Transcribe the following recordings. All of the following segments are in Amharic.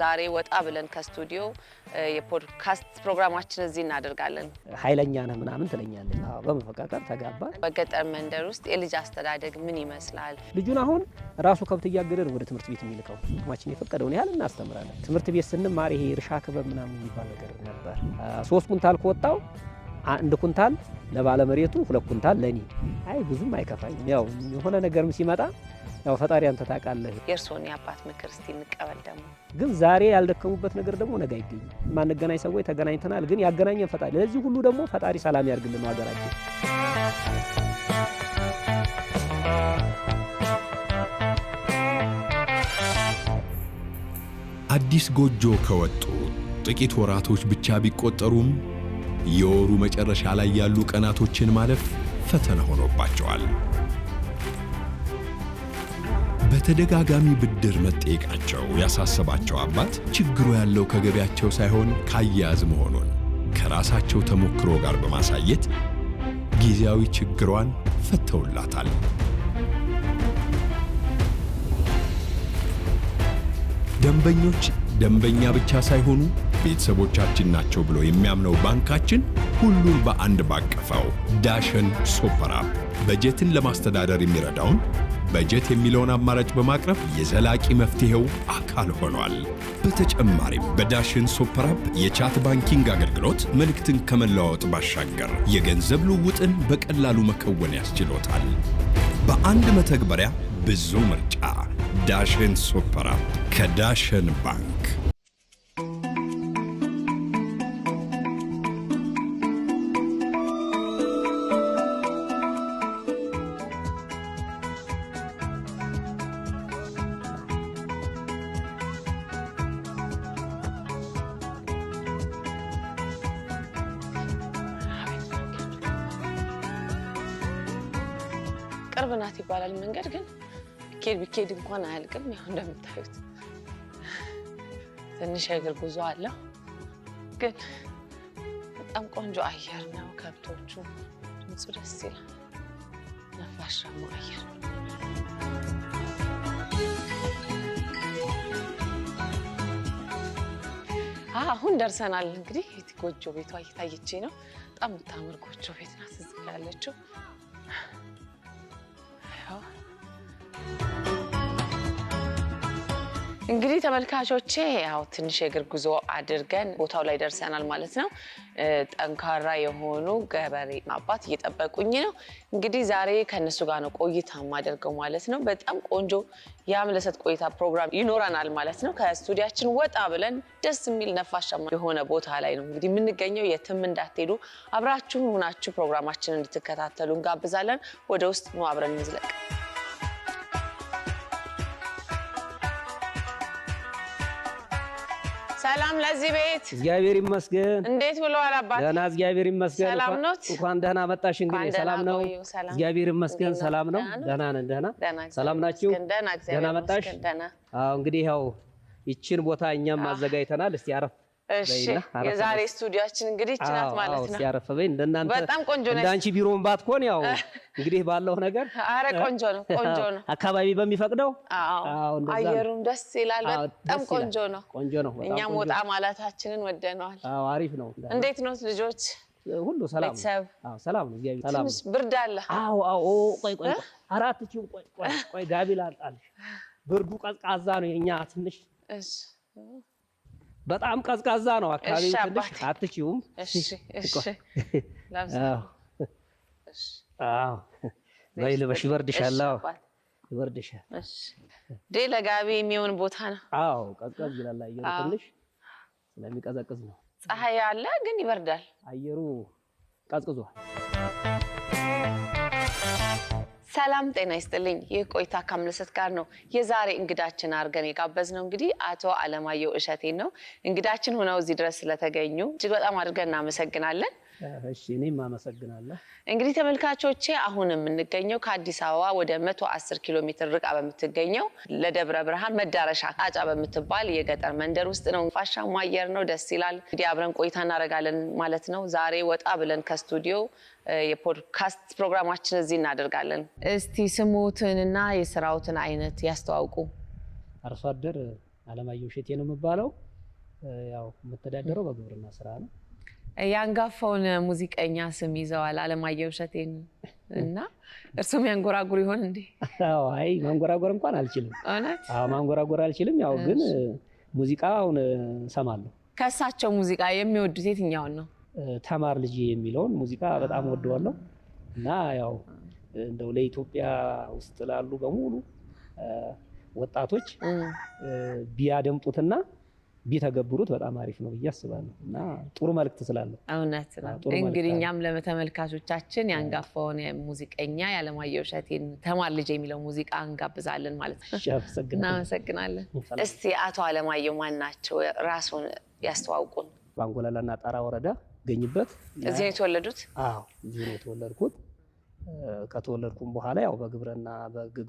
ዛሬ ወጣ ብለን ከስቱዲዮ የፖድካስት ፕሮግራማችን እዚህ እናደርጋለን። ኃይለኛ ነህ ምናምን ትለኛለች። በመፈቃቀር ተጋባን። በገጠር መንደር ውስጥ የልጅ አስተዳደግ ምን ይመስላል? ልጁን አሁን ራሱ ከብት እያገደ ነው ወደ ትምህርት ቤት የሚልከው። አቅማችን የፈቀደውን ያህል እናስተምራለን። ትምህርት ቤት ስንማር ይሄ እርሻ ክበብ ምናምን የሚባል ነገር ነበር። 3 ኩንታል ከወጣው 1 ኩንታል ለባለመሬቱ 2 ኩንታል ለኔ። አይ ብዙም አይከፋኝም። ያው የሆነ ነገርም ሲመጣ ያው ፈጣሪ አንተ ታውቃለህ። የእርሶን የአባት ምክር እስቲ እንቀበል። ደግሞ ግን ዛሬ ያልደከሙበት ነገር ደግሞ ነገ አይገኝም። ማንገናኝ ሰዎች ተገናኝተናል፣ ግን ያገናኘን ፈጣሪ። ለዚህ ሁሉ ደግሞ ፈጣሪ ሰላም ያርግልን ሀገራችን። አዲስ ጎጆ ከወጡ ጥቂት ወራቶች ብቻ ቢቆጠሩም የወሩ መጨረሻ ላይ ያሉ ቀናቶችን ማለፍ ፈተና ሆኖባቸዋል። በተደጋጋሚ ብድር መጠየቃቸው ያሳሰባቸው አባት ችግሩ ያለው ከገቢያቸው ሳይሆን ካያያዝ መሆኑን ከራሳቸው ተሞክሮ ጋር በማሳየት ጊዜያዊ ችግሯን ፈተውላታል። ደንበኞች ደንበኛ ብቻ ሳይሆኑ ቤተሰቦቻችን ናቸው ብሎ የሚያምነው ባንካችን ሁሉን በአንድ ባቀፈው ዳሽን ሱፐር አፕ በጀትን ለማስተዳደር የሚረዳውን በጀት የሚለውን አማራጭ በማቅረብ የዘላቂ መፍትሄው አካል ሆኗል። በተጨማሪም በዳሽን ሱፐር አፕ የቻት ባንኪንግ አገልግሎት መልእክትን ከመለዋወጥ ባሻገር የገንዘብ ልውውጥን በቀላሉ መከወን ያስችሎታል። በአንድ መተግበሪያ ብዙ ምርጫ። ዳሽን ሱፐር አፕ ከዳሽን ባንክ። ቅርብ ናት ይባላል መንገድ፣ ግን ቢኬድ እንኳን አያልቅም። ያው እንደምታዩት ትንሽ እግር ጉዞ አለው፣ ግን በጣም ቆንጆ አየር ነው። ከብቶቹ ድምፁ ደስ ይላል። ነፋሻማ አየር። አሁን ደርሰናል። እንግዲህ ጎጆ ቤቷ እየታየች ነው። በጣም የምታምር ጎጆ ቤት ናት እዚህ ጋር ያለችው። እንግዲህ ተመልካቾቼ ያው ትንሽ የእግር ጉዞ አድርገን ቦታው ላይ ደርሰናል ማለት ነው። ጠንካራ የሆኑ ገበሬ አባት እየጠበቁኝ ነው። እንግዲህ ዛሬ ከነሱ ጋር ነው ቆይታ ማደርገው ማለት ነው። በጣም ቆንጆ የአምለሰት ቆይታ ፕሮግራም ይኖረናል ማለት ነው። ከስቱዲያችን ወጣ ብለን ደስ የሚል ነፋሻማ የሆነ ቦታ ላይ ነው እንግዲህ የምንገኘው። የትም እንዳትሄዱ አብራችሁን ሆናችሁ ፕሮግራማችንን እንድትከታተሉ እንጋብዛለን። ወደ ውስጥ ነው አብረን እንዝለቅ። ሰላም ለዚህ ቤት። እግዚአብሔር ይመስገን። እንዴት ብለዋል አባት? ደህና እግዚአብሔር ይመስገን። ሰላም ነው? እንኳን ደህና መጣሽ። እንግዲህ ሰላም ነው? እግዚአብሔር ይመስገን ሰላም ነው። ደህና ነን። ደህና ሰላም ናችሁ? ደህና መጣሽ? አዎ እንግዲህ ያው ይችን ቦታ እኛም አዘጋጅተናል። እስቲ አረፍ። እሺ የዛሬ ስቱዲዮአችን እንግዲህ እቺ ናት ማለት ነው። እስቲ አረፍ በይ። እንደናንተ በጣም ቆንጆ ነው። እንዳንቺ ቢሮን ባትኮን ያው እንግዲህ ባለው ነገር አረ ቆንጆ ነው። ቆንጆ ነው። አካባቢ በሚፈቅደው አዎ አየሩም ደስ ይላል። በጣም ቆንጆ ነው። ቆንጆ ነው። እኛም ወጣ ማለታችንን ወደነዋል። አዎ አሪፍ ነው። እንዴት ነው ልጆች? ሁሉ ሰላም ነው። አዎ ሰላም ነው። እግዚአብሔር ሰላም ነው። ትንሽ ብርድ አለ። አዎ ቆይ አራት ቺው ቆይ ጋቢ ላጣልሽ። ብርዱ ቀዝቃዛ ነው። የኛ ትንሽ እሺ በጣም ቀዝቃዛ ነው አካባቢው። ትንሽ አትቺውም? እሺ ልበሽ ይበርድሻል። ይበርድሻል። እሺ ለጋቢ የሚሆን ቦታ ነው። አዎ ቀዝቀዝ ይላል አየሩ። ትንሽ ስለሚቀዘቅዝ ነው። ፀሐይ አለ ግን ይበርዳል። አየሩ ቀዝቅዟል። ሰላም ጤና ይስጥልኝ። ይህ ቆይታ ከአምለሰት ጋር ነው። የዛሬ እንግዳችን አድርገን የጋበዝነው እንግዲህ አቶ አለማየሁ እሸቴን ነው። እንግዳችን ሆነው እዚህ ድረስ ስለተገኙ እጅግ በጣም አድርገን እናመሰግናለን። እሺ እኔም አመሰግናለሁ። እንግዲህ ተመልካቾቼ አሁን የምንገኘው ከአዲስ አበባ ወደ 110 ኪሎ ሜትር ርቃ በምትገኘው ለደብረ ብርሃን መዳረሻ ቃጫ በምትባል የገጠር መንደር ውስጥ ነው። ፋሻማ አየር ነው፣ ደስ ይላል። እንግዲህ አብረን ቆይታ እናደርጋለን ማለት ነው። ዛሬ ወጣ ብለን ከስቱዲዮ የፖድካስት ፕሮግራማችን እዚህ እናደርጋለን። እስቲ ስሙትንና የስራውትን አይነት ያስተዋውቁ። አርሶ አደር አለማየሁ እሸቴ ነው የምባለው። ያው የምተዳደረው በግብርና ስራ ነው። የአንጋፋውን ሙዚቀኛ ስም ይዘዋል አለማየሁ እሸቴን እና እርሱም ያንጎራጉር ይሆን እንዴ? አዎ አይ ማንጎራጎር እንኳን አልችልም። እውነት? አዎ ማንጎራጎር አልችልም። ያው ግን ሙዚቃውን እሰማለሁ። ከእሳቸው ሙዚቃ የሚወዱት የትኛውን ነው? ተማር ልጄ የሚለውን ሙዚቃ በጣም ወደዋለሁ እና ያው እንደው ለኢትዮጵያ ውስጥ ላሉ በሙሉ ወጣቶች ቢያደምጡትና ቢተገብሩት በጣም አሪፍ ነው ብዬ አስባለሁ እና ጥሩ መልእክት ስላለው። እውነት ነው። እንግዲህ እኛም ለተመልካቾቻችን ያንጋፋውን ሙዚቀኛ የአለማየሁ እሸቴን ተማር ልጄ የሚለው ሙዚቃ እንጋብዛለን ማለት ነው። እናመሰግናለን። እስቲ አቶ አለማየሁ ማን ናቸው? ራስዎን ያስተዋውቁን። ባንጎላላና ጣራ ወረዳ ገኝበት። እዚህ ነው የተወለዱት? አዎ እዚህ ነው የተወለድኩት። ከተወለድኩም በኋላ ያው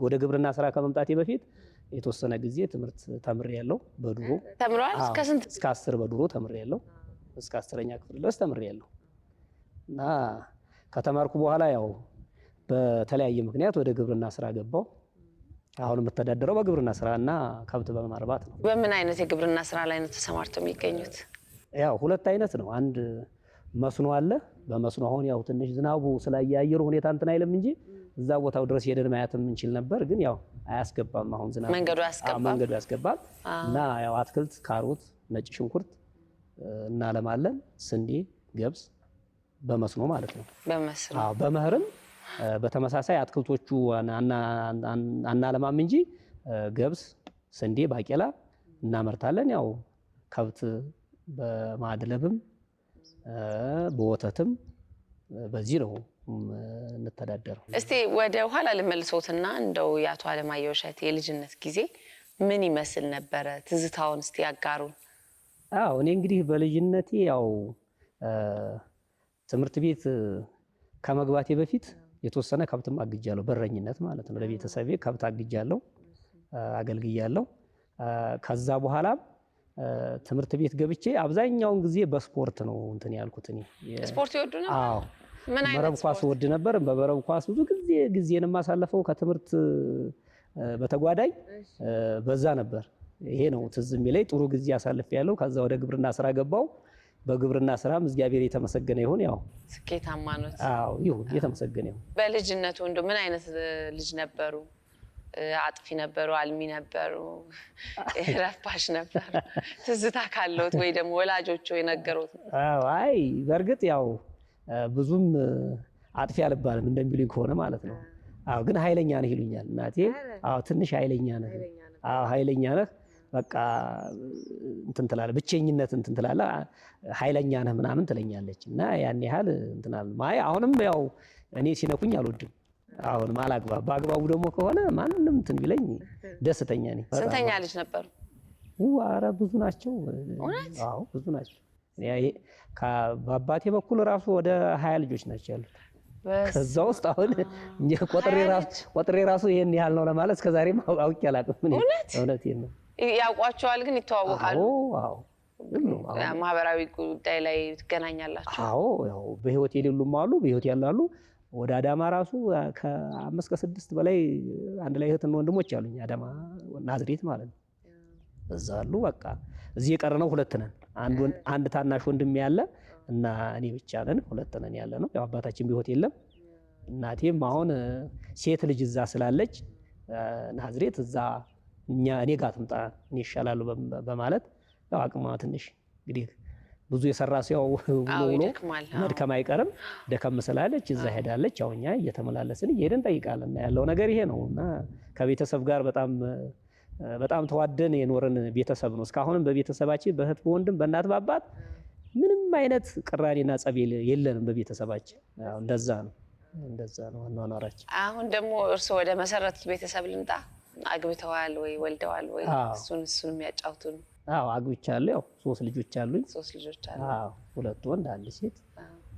ወደ ግብርና ስራ ከመምጣቴ በፊት የተወሰነ ጊዜ ትምህርት ተምሬያለሁ። በድሮ ተምረዋል? እስከ ስንት? እስከ 10 በድሮ ተምሬያለሁ። እስከ 10ኛ ክፍል ድረስ ተምሬያለሁ እና ከተማርኩ በኋላ ያው በተለያየ ምክንያት ወደ ግብርና ስራ ገባሁ። አሁን የምተዳደረው በግብርና ስራ እና ከብት በማርባት ነው። በምን አይነት የግብርና ስራ ላይ ነው ተሰማርተው የሚገኙት? ያው ሁለት አይነት ነው። አንድ መስኖ አለ። በመስኖ አሁን ያው ትንሽ ዝናቡ ስላየአየሩ ሁኔታ እንትን አይልም እንጂ እዛ ቦታው ድረስ ሄደን ማየትም እንችል ነበር። ግን ያው አያስገባም። አሁን ዝናቡ መንገዱ ያስገባል እና ያው አትክልት፣ ካሮት፣ ነጭ ሽንኩርት እናለማለን። ስንዴ፣ ገብስ በመስኖ ማለት ነው። በመስኖ በመኸርም በተመሳሳይ አትክልቶቹ አናለማም እንጂ ገብስ፣ ስንዴ፣ ባቄላ እናመርታለን። ያው ከብት በማድለብም በወተትም በዚህ ነው እንተዳደረው። እስቲ ወደ ኋላ ልመልሶትና እንደው የአቶ አለማየሁ እሸቴ የልጅነት ጊዜ ምን ይመስል ነበረ? ትዝታውን እስቲ ያጋሩን። አዎ እኔ እንግዲህ በልጅነቴ ያው ትምህርት ቤት ከመግባቴ በፊት የተወሰነ ከብትም አግጃለሁ። በረኝነት ማለት ነው። ለቤተሰቤ ከብት አግጃለሁ፣ አገልግያለሁ። ከዛ በኋላ ትምህርት ቤት ገብቼ አብዛኛውን ጊዜ በስፖርት ነው እንትን ያልኩት። እኔ ስፖርት ይወዱ ነበር? አዎ ምን አይነት መረብ ኳስ ወድ ነበር። በመረብ ኳስ ብዙ ጊዜን የማሳለፈው ከትምህርት በተጓዳኝ በዛ ነበር። ይሄ ነው ትዝ የሚለኝ። ጥሩ ጊዜ አሳልፌያለሁ። ከዛ ወደ ግብርና ስራ ገባው። በግብርና ስራም እግዚአብሔር የተመሰገነ ይሁን። ያው ስኬታማ ነው። አዎ ይሁን፣ የተመሰገነ ይሁን። በልጅነቱ እንደው ምን አይነት ልጅ ነበሩ? አጥፊ ነበሩ? አልሚ ነበሩ? ረፋሽ ነበሩ? ትዝታ ካለዎት ወይ ደግሞ ወላጆቹ የነገሩት? አዎ አይ በእርግጥ ያው ብዙም አጥፊ አልባልም እንደሚሉኝ ከሆነ ማለት ነው። አዎ ግን ኃይለኛ ነህ ይሉኛል እናቴ። አዎ ትንሽ ኃይለኛ ነህ። አዎ ኃይለኛ ነህ በቃ እንትን ትላለህ፣ ብቸኝነት እንትን ትላለህ፣ ኃይለኛ ነህ ምናምን ትለኛለች። እና ያን ያህል እንትን አለ ማይ አሁንም ያው እኔ ሲነኩኝ አልወድም። አሁንም አላግባብ በአግባቡ ደግሞ ከሆነ ማንንም እንትን ቢለኝ ደስተኛ ነኝ። ስንተኛ ልጅ ነበሩ? ኧረ ብዙ ናቸው። አዎ ብዙ ናቸው። በአባቴ በኩል ራሱ ወደ 20 ልጆች ናቸው ያሉት። ከዛ ውስጥ አሁን ቆጥሬ ራሱ ይሄን ያህል ነው ለማለት እስከዛሬም አውቄ አላውቅም። እውነቴን ነው። ያውቋቸዋል ግን ይተዋወቃሉ? አዎ ማህበራዊ ጉዳይ ላይ ትገናኛላችሁ? አዎ ያው በህይወት የሌሉም አሉ፣ በህይወት ያላሉ። ወደ አዳማ ራሱ ከ5 እስከ 6 በላይ አንድ ላይ እህትና ወንድሞች አሉኝ። አዳማ ናዝሬት ማለት ነው። እዛ አሉ። በቃ እዚህ የቀረነው 2 ነን። አንድ ታናሽ ወንድም ያለ እና እኔ ብቻ ነን። 2 ነን ያለ ነው። ያው አባታችን በህይወት የለም። እናቴም አሁን ሴት ልጅ እዛ ስላለች ናዝሬት እዛ እኔ ጋር ትምጣ እኔ ይሻላሉ በማለት ያው አቅሟ ትንሽ እንግዲህ ብዙ የሰራ ሰው ውሎ መድከም አይቀርም። ደከም ስላለች እዛ ሄዳለች። ያው እኛ እየተመላለስን እየሄድን ጠይቃለን። ያለው ነገር ይሄ ነው እና ከቤተሰብ ጋር በጣም ተዋደን የኖርን ቤተሰብ ነው። እስካሁንም በቤተሰባችን በእህት በወንድም በእናት በአባት ምንም አይነት ቅራኔና ጸብ የለንም በቤተሰባችን። እንደዛ ነው አኗኗራችን። አሁን ደግሞ እርስዎ ወደ መሰረቱት ቤተሰብ ልምጣ። አግብተዋል ወይ ወልደዋል ወይ? እሱን የሚያጫውቱን። አዎ አግብቻለሁ። ያው 3 ልጆች አሉኝ። 3 ልጆች አሉ? አዎ 2 ወንድ 1 ሴት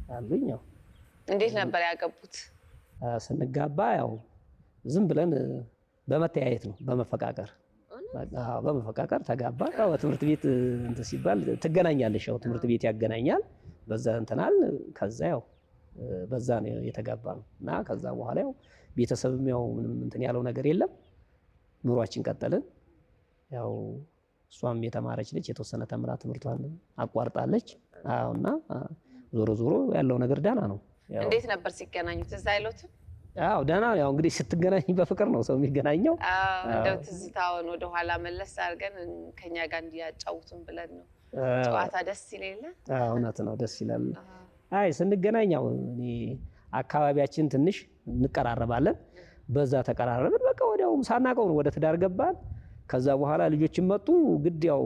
አሉኝ። ያው እንዴት ነበር ያገቡት? ስንጋባ ያው ዝም ብለን በመተያየት ነው፣ በመፈቃቀር ተጋባ። ያው ትምህርት ቤት እንትን ሲባል ትገናኛለሽ። ያው ትምህርት ቤት ያገናኛል። በዛ እንትናል። ከዛ ያው በዛ ነው የተጋባ ነው እና ከዛ በኋላ ያው ቤተሰብም ያው ምንም እንትን ያለው ነገር የለም። ኑሯችን ቀጠልን። ያው እሷም የተማረች ልጅ የተወሰነ ተምራ ትምህርቷን አቋርጣለች። አዎና ዞሮ ዞሮ ያለው ነገር ደህና ነው። እንዴት ነበር ሲገናኙ? ትዝ አይሎትም? አዎ ደህና ነው። ያው እንግዲህ ስትገናኝ በፍቅር ነው ሰው የሚገናኘው። እንደው ትዝታውን ወደ ኋላ መለስ አድርገን ከኛ ጋር እንዲያጫውቱን ብለን ነው። ጨዋታ ደስ ይላል። እውነት ነው፣ ደስ ይላል። አይ ስንገናኝ ያው እኔ አካባቢያችን ትንሽ እንቀራረባለን። በዛ ተቀራረብን። በቃ ወዲያው ሳናውቀው ነው ወደ ትዳር ገባን። ከዛ በኋላ ልጆችም መጡ። ግድ ያው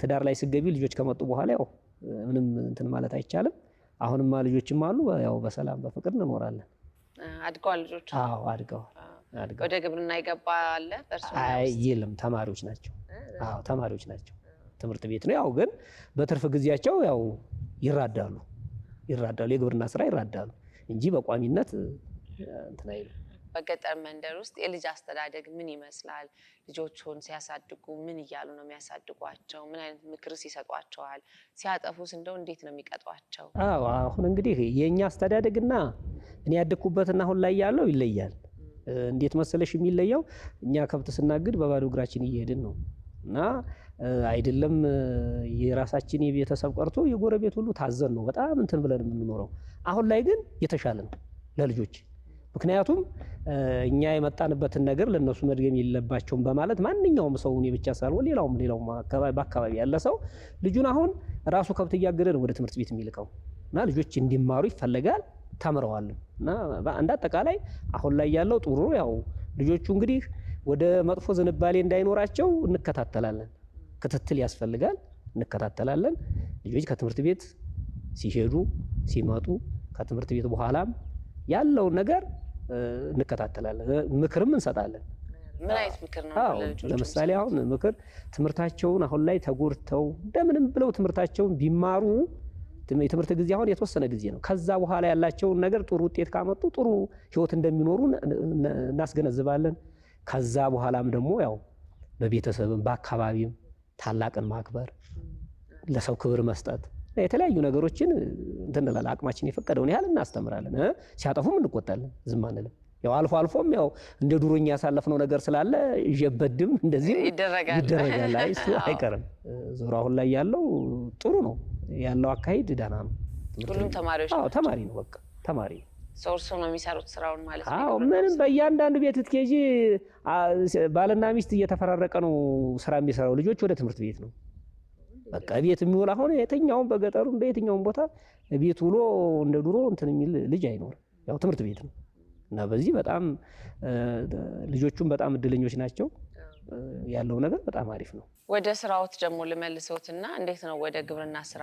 ትዳር ላይ ስገቢ ልጆች ከመጡ በኋላ ያው ምንም እንትን ማለት አይቻልም። አሁንማ ልጆችም አሉ። ያው በሰላም በፍቅር እንኖራለን። አድገዋል ልጆች? አዎ አድገዋል። ወደ ግብርና ይገባ አለ በእርሱ? አይ የለም፣ ተማሪዎች ናቸው። አዎ ተማሪዎች ናቸው። ትምህርት ቤት ነው። ያው ግን በትርፍ ጊዜያቸው ያው ይራዳሉ፣ የግብርና ስራ ይራዳሉ እንጂ በቋሚነት እንትን አይሉ። በገጠር መንደር ውስጥ የልጅ አስተዳደግ ምን ይመስላል? ልጆቹን ሲያሳድጉ ምን እያሉ ነው የሚያሳድጓቸው? ምን አይነት ምክርስ ይሰጧቸዋል? ሲያጠፉስ እንደው እንዴት ነው የሚቀጧቸው? አዎ አሁን እንግዲህ የኛ አስተዳደግና እኔ ያደኩበትና አሁን ላይ ያለው ይለያል። እንዴት መሰለሽ የሚለየው? እኛ ከብት ስናግድ በባዶ እግራችን እየሄድን ነው እና አይደለም የራሳችን የቤተሰብ ቀርቶ የጎረቤት ሁሉ ታዘን ነው በጣም እንትን ብለን የምንኖረው። አሁን ላይ ግን የተሻለ ነው ለልጆች። ምክንያቱም እኛ የመጣንበትን ነገር ለነሱ መድገም የለባቸውም በማለት ማንኛውም ሰው እኔ ብቻ ሳልሆን ሌላውም በአካባቢ ያለ ሰው ልጁን አሁን ራሱ ከብት እያገደ ነው ወደ ትምህርት ቤት የሚልከው እና ልጆች እንዲማሩ ይፈለጋል። ተምረዋል እና እንደ አጠቃላይ አሁን ላይ ያለው ጥሩ። ያው ልጆቹ እንግዲህ ወደ መጥፎ ዝንባሌ እንዳይኖራቸው እንከታተላለን። ክትትል ያስፈልጋል፣ እንከታተላለን። ልጆች ከትምህርት ቤት ሲሄዱ ሲመጡ፣ ከትምህርት ቤት በኋላም ያለውን ነገር እንከታተላለን፣ ምክርም እንሰጣለን። ምን አይነት ምክር ነው ለልጆች? ለምሳሌ አሁን ምክር ትምህርታቸውን አሁን ላይ ተጎድተው እንደምንም ብለው ትምህርታቸውን ቢማሩ የትምህርት ጊዜ አሁን የተወሰነ ጊዜ ነው። ከዛ በኋላ ያላቸውን ነገር ጥሩ ውጤት ካመጡ ጥሩ ህይወት እንደሚኖሩ እናስገነዝባለን። ከዛ በኋላም ደግሞ ያው በቤተሰብም በአካባቢም ታላቅን ማክበር፣ ለሰው ክብር መስጠት፣ የተለያዩ ነገሮችን እንትን እንላለን። አቅማችን የፈቀደውን ያህል እናስተምራለን። ሲያጠፉም እንቆጣለን፣ ዝም አንልም። ያው አልፎ አልፎም ያው እንደ ዱሮኛ ያሳለፍነው ነገር ስላለ ይጀበድም እንደዚህ ይደረጋል። እሱ አይቀርም። ዞሮ አሁን ላይ ያለው ጥሩ ነው ያለው አካሄድ ደህና ነው። ሁሉም ተማሪዎች? አዎ ተማሪ ነው፣ በቃ ተማሪ ነው። እርሶ ነው የሚሰሩት ስራውን ማለት ነው? አዎ ምንም በእያንዳንዱ ቤት ትኬጂ ባልና ሚስት እየተፈራረቀ ነው ስራ የሚሰራው። ልጆች ወደ ትምህርት ቤት ነው በቃ ቤት የሚውል። አሁን የትኛውም በገጠሩም በየትኛውም ቦታ ቤት ውሎ እንደ ድሮ እንትን የሚል ልጅ አይኖርም። ያው ትምህርት ቤት ነው እና በዚህ በጣም ልጆቹም በጣም እድለኞች ናቸው። ያለው ነገር በጣም አሪፍ ነው። ወደ ስራዎት ደግሞ ልመልሰውትና እንዴት ነው ወደ ግብርና ስራ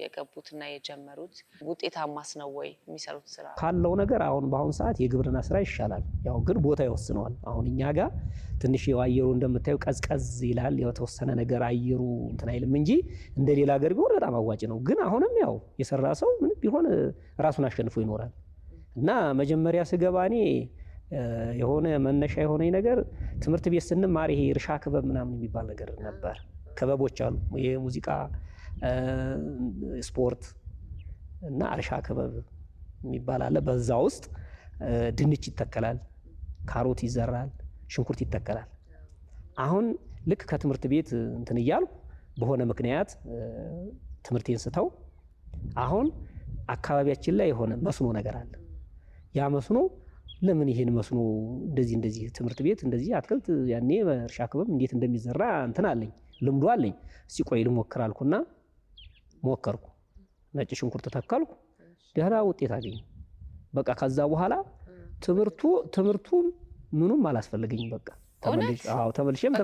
የገቡትና የጀመሩት? ውጤታማስ ነው ወይ የሚሰሩት ስራ? ካለው ነገር አሁን በአሁን ሰዓት የግብርና ስራ ይሻላል። ያው ግን ቦታ ይወስነዋል። አሁን እኛ ጋር ትንሽ አየሩ እንደምታዩ ቀዝቀዝ ይላል። የተወሰነ ነገር አየሩ እንትን አይልም እንጂ እንደ ሌላ ሀገር ቢሆን በጣም አዋጭ ነው። ግን አሁንም ያው የሰራ ሰው ምንም ቢሆን ራሱን አሸንፎ ይኖራል እና መጀመሪያ ስገባ እኔ የሆነ መነሻ የሆነኝ ነገር ትምህርት ቤት ስንማር ይሄ እርሻ ክበብ ምናምን የሚባል ነገር ነበር። ክበቦች አሉ፣ የሙዚቃ ስፖርት እና እርሻ ክበብ የሚባል አለ። በዛ ውስጥ ድንች ይተከላል፣ ካሮት ይዘራል፣ ሽንኩርት ይተከላል። አሁን ልክ ከትምህርት ቤት እንትን እያሉ በሆነ ምክንያት ትምህርቴን ስተው አሁን አካባቢያችን ላይ የሆነ መስኖ ነገር አለ። ያ መስኖ ለምን ይሄን መስኖ እንደዚህ ትምህርት ቤት እንደዚህ አትክልት ያኔ በእርሻ ክበብ እንዴት እንደሚዘራ እንትን አለኝ፣ ልምዱ አለኝ። እስቲ ቆይ ልሞክር አልኩና ሞከርኩ። ነጭ ሽንኩርት ተከልኩ፣ ደህና ውጤት አገኘ። በቃ ከዛ በኋላ ትምህርቱ ምኑም አላስፈልገኝም። በቃ ተመልሼም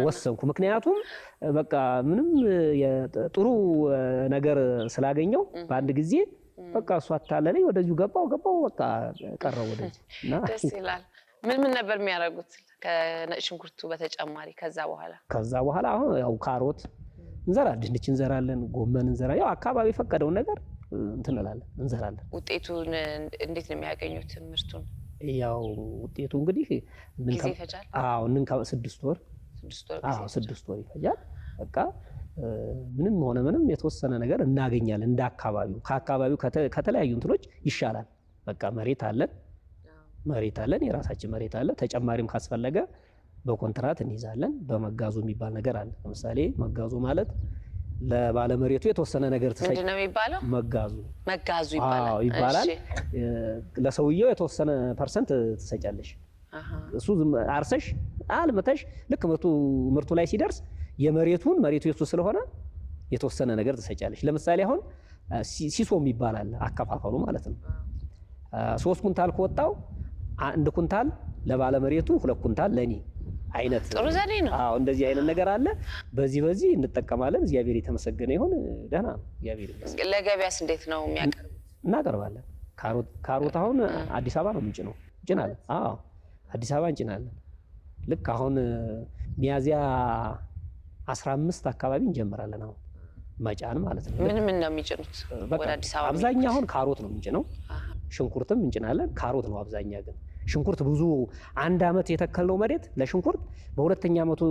ወሰንኩ። ምክንያቱም በቃ ምንም ጥሩ ነገር ስላገኘው በአንድ ጊዜ በቃ እሱ አታለለኝ። ወደዚሁ ገባው በቃ ቀረው ወደዚህ እና ደስ ይላል። ምን ነበር የሚያደርጉት ከነጭ ሽንኩርቱ በተጨማሪ? ከዛ በኋላ አሁን ያው ካሮት እንዘራለን፣ ድንች እንዘራለን፣ ጎመን እንዘራለን። ያው አካባቢ የፈቀደውን ነገር እንትን እንዘራለን። ውጤቱን እንዴት ነው የሚያገኙት? ምርቱን ያው ውጤቱ እንግዲህ ጊዜ ይፈጃል። አዎ 6 ወር 6 ወር ይፈጃል። በቃ ምንም ሆነ ምንም የተወሰነ ነገር እናገኛለን። እንደ ከአካባቢው ከተለያዩ እንትኖች ይሻላል። በቃ መሬት አለን፣ የራሳችን መሬት አለ። ተጨማሪም ካስፈለገ በኮንትራት እንይዛለን። በመጋዙ የሚባል ነገር አለ። ለምሳሌ መጋዙ ማለት ለባለመሬቱ የተወሰነ ነገር ትሰጪ። ምንድን ነው የሚባለው? መጋዙ ይባላል። ለሰውየው የተወሰነ ፐርሰንት ትሰጫለሽ። እሱ አርሰሽ አልመተሽ ልክ ምርቱ ላይ ሲደርስ መሬቱ የሱ ስለሆነ የተወሰነ ነገር ትሰጫለሽ። ለምሳሌ አሁን ሲሶ የሚባል አለ፣ አከፋፈሉ ማለት ነው። 3 ኩንታል ከወጣው 1 ኩንታል ለባለመሬቱ፣ 2 ኩንታል ለኔ አይነት ጥሩ ዘዴ ነው። እንደዚህ አይነት ነገር አለ። በዚህ እንጠቀማለን። እግዚአብሔር የተመሰገነ ይሁን። ደህና ነው እግዚአብሔር ይመስገን። ለገበያስ እንዴት ነው የሚያቀርቡት? እናቀርባለን። ካሮት አሁን አዲስ አበባ ነው እንጭናለን። አዲስ አበባ እንጭናለን። ልክ አሁን ሚያዚያ 15 አካባቢ እንጀምራለን። አሁን መጫን ማለት ነው። ምን ነው የሚጭኑት ወደ አዲስ አበባ? አብዛኛው አሁን ካሮት ነው የምንጭነው። ሽንኩርትም እንጭናለን። ካሮት ነው አብዛኛ ግን ሽንኩርት ብዙ 1 አመት የተከልነው መሬት ለሽንኩርት በሁለተኛ አመቱ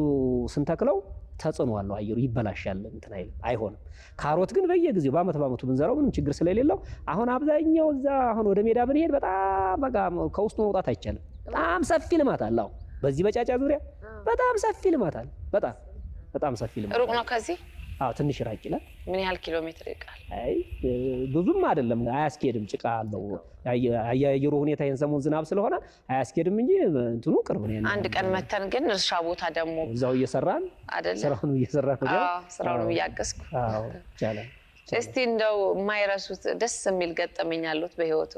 ስንተክለው ተጽዕኖ አለው። አየሩ ይበላሻል፣ እንትን አይሆንም። ካሮት ግን በየጊዜው በአመቱ ብንዘራው ምንም ችግር ስለሌለው አሁን አብዛኛው እዛ አሁን ወደ ሜዳ ብንሄድ በጣም በቃ ከውስጡ መውጣት አይቻልም። በጣም ሰፊ ልማት አለ። አሁን በዚህ በጫጫ ዙሪያ በጣም ሰፊ ልማት አለ። በጣም ሰፊ ልማት። ሩቅ ነው ከዚህ? ትንሽ ራቅ ይላል። ምን ያህል ኪሎ ሜትር ይቃል? ብዙም አይደለም፣ አያስኬድም። ጭቃ አለው። የአየሩ ሁኔታ የሰሞን ዝናብ ስለሆነ አያስኬድም እንጂ እንትኑ ቅርብ ነው። አንድ ቀን መተን ግን እርሻ ቦታ ደግሞ እዛው እየሰራን አይደል? ስራውን እያገዝኩ ይቻላል። እስቲ እንደው የማይረሱት ደስ የሚል ገጠመኝ አሉት በህይወቱ?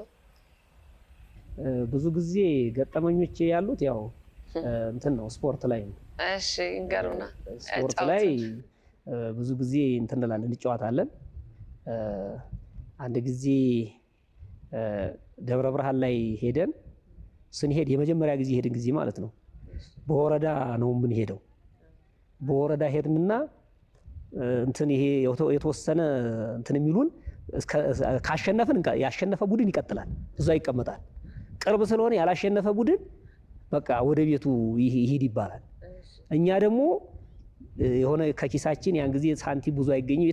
ብዙ ጊዜ ገጠመኞች ያሉት ያው እንትን ነው፣ ስፖርት ላይ ነው። እሺ እንገሩና። ስፖርት ላይ ብዙ ጊዜ እንትን እንላለን፣ እንጫወታለን። አንድ ጊዜ ደብረ ብርሃን ላይ ሄደን ስንሄድ የመጀመሪያ ጊዜ ሄድን ጊዜ ማለት ነው። በወረዳ ነው የምንሄደው። በወረዳ ሄድንና እንትን ይሄ የተወሰነ እንትን የሚሉን ካሸነፍን ያሸነፈ ቡድን ይቀጥላል፣ እዛ ይቀመጣል። ቅርብ ስለሆነ ያላሸነፈ ቡድን በቃ ወደ ቤቱ ይሄድ ይባላል። እኛ ደግሞ የሆነ ከኪሳችን ያን ጊዜ ሳንቲም ብዙ አይገኝም፣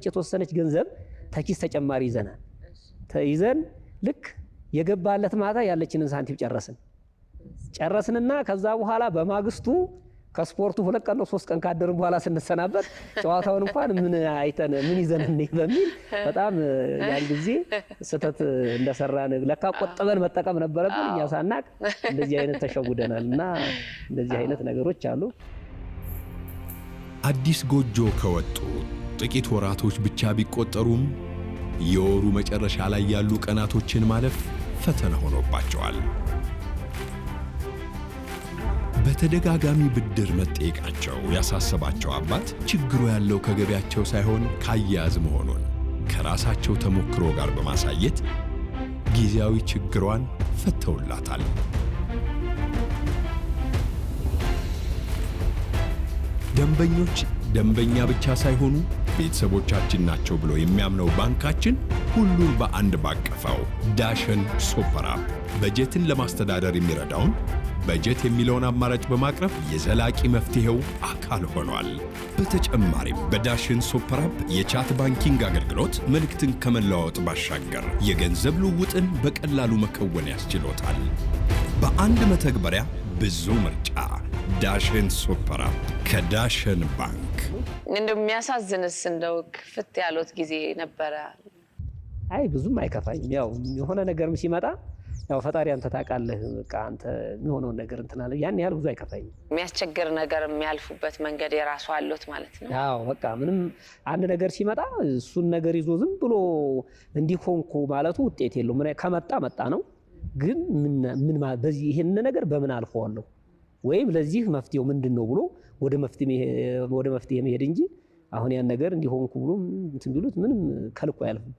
የተወሰነች ገንዘብ ተኪስ ተጨማሪ ይዘን ልክ የገባለት ማታ ያለችንን ሳንቲም ጨረስንና ከዛ በኋላ በማግስቱ ከስፖርቱ 2 ቀን ነው 3 ቀን ካደርን በኋላ ስንሰናበት ጨዋታውን እንኳን ምን ይዘን እንይ በሚል በጣም ያን ጊዜ ስህተት እንደሰራን ለካ ቆጥበን መጠቀም ነበረብን እኛ ሳናቅ እንደዚህ አይነት ተሸውደናል። እና እንደዚህ አይነት ነገሮች አሉ። አዲስ ጎጆ ከወጡ ጥቂት ወራቶች ብቻ ቢቆጠሩም የወሩ መጨረሻ ላይ ያሉ ቀናቶችን ማለፍ ፈተና ሆኖባቸዋል። በተደጋጋሚ ብድር መጠየቃቸው ያሳሰባቸው አባት ችግሩ ያለው ከገቢያቸው ሳይሆን ካያያዝ መሆኑን ከራሳቸው ተሞክሮ ጋር በማሳየት ጊዜያዊ ችግሯን ፈተውላታል። ደንበኞች ደንበኛ ብቻ ሳይሆኑ ቤተሰቦቻችን ናቸው ብሎ የሚያምነው ባንካችን ሁሉን በአንድ ባቀፈው ዳሸን ሱፐር አፕ በጀትን ለማስተዳደር የሚረዳውን በጀት የሚለውን አማራጭ በማቅረብ የዘላቂ መፍትሄው አካል ሆኗል። በተጨማሪም በዳሽን ሱፐር አፕ የቻት ባንኪንግ አገልግሎት መልእክትን ከመለዋወጥ ባሻገር የገንዘብ ልውውጥን በቀላሉ መከወን ያስችሎታል። በአንድ መተግበሪያ ብዙ ምርጫ። ዳሽን ሱፐር አፕ ከዳሽን ባንክ። እንደው የሚያሳዝንስ እንደው ክፍት ያሉት ጊዜ ነበረ? ብዙም አይከፋኝም። ያው የሆነ ነገርም ሲመጣ ያው ፈጣሪ አንተ ታውቃለህ፣ በቃ አንተ የሚሆነውን ነገር እንትን አለ። ያን ያህል ብዙ አይከፋኝም። የሚያስቸግር ነገር የሚያልፉበት መንገድ የራሱ አሉት ማለት ነው። ያው በቃ ምንም አንድ ነገር ሲመጣ እሱን ነገር ይዞ ዝም ብሎ እንዲሆንኩ ማለቱ ውጤት የለውም። ከመጣ መጣ ነው። ግን ምን በዚህ ይሄን ነገር በምን አልፈዋለሁ ወይም ለዚህ መፍትሄው ምንድነው ብሎ ወደ መፍትሄ መሄድ እንጂ አሁን ያን ነገር እንዲሆንኩ ብሎ እንትን ቢሉት ምንም ከልኩ አያልፍም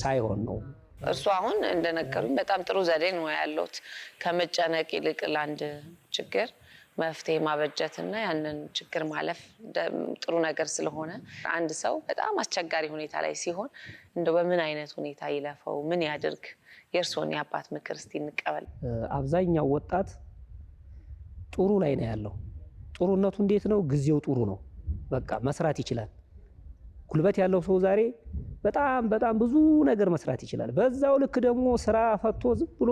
ሳይሆን ነው። እርሱ አሁን እንደነገሩኝ በጣም ጥሩ ዘዴ ነው ያለውት። ከመጨነቅ ይልቅ ለአንድ ችግር መፍትሄ ማበጀትና ያንን ችግር ማለፍ ጥሩ ነገር ስለሆነ አንድ ሰው በጣም አስቸጋሪ ሁኔታ ላይ ሲሆን እንደው በምን አይነት ሁኔታ ይለፈው፣ ምን ያድርግ? የእርሶን የአባት ምክር እስቲ እንቀበል። አብዛኛው ወጣት ጥሩ ላይ ነው ያለው። ጥሩነቱ እንዴት ነው? ጊዜው ጥሩ ነው። በቃ መስራት ይችላል። ጉልበት ያለው ሰው ዛሬ በጣም ብዙ ነገር መስራት ይችላል። በዛው ልክ ደግሞ ስራ ፈቶ ዝም ብሎ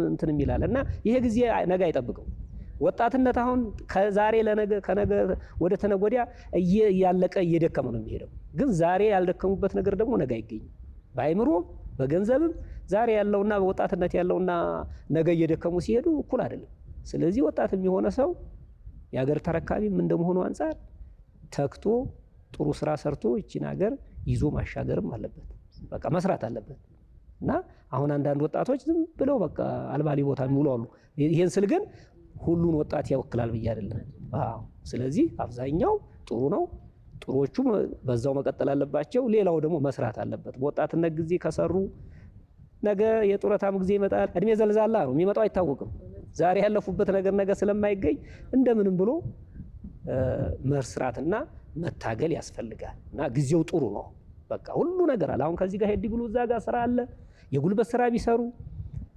እንትን ይላል እና ይሄ ጊዜ ነገ አይጠብቀው። ወጣትነት አሁን ከዛሬ ለነገ ከነገ ወደ ተነገ ወዲያ እያለቀ እየደከመ ነው የሚሄደው። ግን ዛሬ ያልደከሙበት ነገር ደግሞ ነገ አይገኝም። በአይምሮ በገንዘብም ዛሬ ያለውና በወጣትነት ያለውና ነገ እየደከሙ ሲሄዱ እኩል አይደለም። ስለዚህ ወጣት የሚሆነ ሰው የሀገር ተረካቢም እንደመሆኑ አንፃር ተክቶ ጥሩ ስራ ሰርቶ ይቺን ሀገር ይዞ ማሻገርም አለበት። በቃ መስራት አለበት። እና አሁን አንዳንድ ወጣቶች ዝም ብለው በቃ አልባሌ ቦታ የሚውሉ አሉ። ይሄን ስል ግን ሁሉን ወጣት ያወክላል ብዬ አይደለም። አዎ፣ ስለዚህ አብዛኛው ጥሩ ነው። ጥሩዎቹ በዛው መቀጠል አለባቸው። ሌላው ደግሞ መስራት አለበት። በወጣትነት ጊዜ ከሰሩ ነገ የጡረታም ጊዜ ይመጣል። እድሜ ዘልዛላ ነው፣ የሚመጣው አይታወቅም። ዛሬ ያለፉበት ነገር ነገ ስለማይገኝ እንደምንም ብሎ መስራትና መታገል ያስፈልጋል። እና ጊዜው ጥሩ ነው። በቃ ሁሉ ነገር አለ። አሁን ከዚህ ጋር ሄድ ብሎ እዛ ጋር ስራ አለ። የጉልበት ስራ ቢሰሩ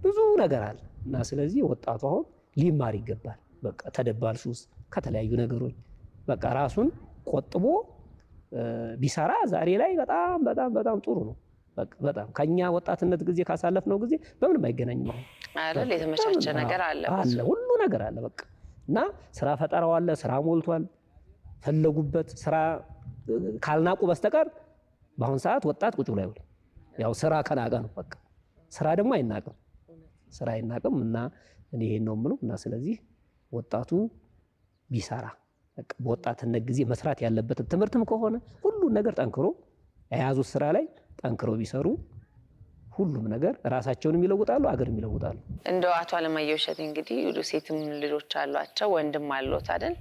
ብዙ ነገር አለ። እና ስለዚህ ወጣቱ አሁን ሊማር ይገባል። በቃ ተደባል ሱስ ከተለያዩ ነገሮች በቃ ራሱን ቆጥቦ ቢሰራ ዛሬ ላይ በጣም በጣም በጣም ጥሩ ነው። በቃ በጣም ከኛ ወጣትነት ጊዜ ካሳለፍነው ጊዜ በምንም አይገናኝም። አሁን አይደል? የተመቻቸ ነገር አለ፣ ሁሉ ነገር አለ። በቃ እና ስራ ፈጠራው አለ፣ ስራ ሞልቷል። ፈለጉበት ስራ ካልናቁ በስተቀር በአሁን ሰዓት ወጣት ቁጭ ብሎ አይውልም። ያው ስራ ከናቀ ነው። በቃ ስራ ደግሞ አይናቅም፣ ስራ አይናቅም። እና እኔ ይሄን ነው የምለው። እና ስለዚህ ወጣቱ ቢሰራ በቃ በወጣትነት ጊዜ መስራት ያለበት ትምህርትም ከሆነ ሁሉን ነገር ጠንክሮ የያዙት ስራ ላይ ጠንክሮ ቢሰሩ ሁሉም ነገር ራሳቸውንም ይለውጣሉ፣ አገርም ይለውጣሉ። እንደው አቶ አለማየሁ እሸቴ እንግዲህ ሴትም ልጆች አሏቸው ወንድም አሉት አይደል?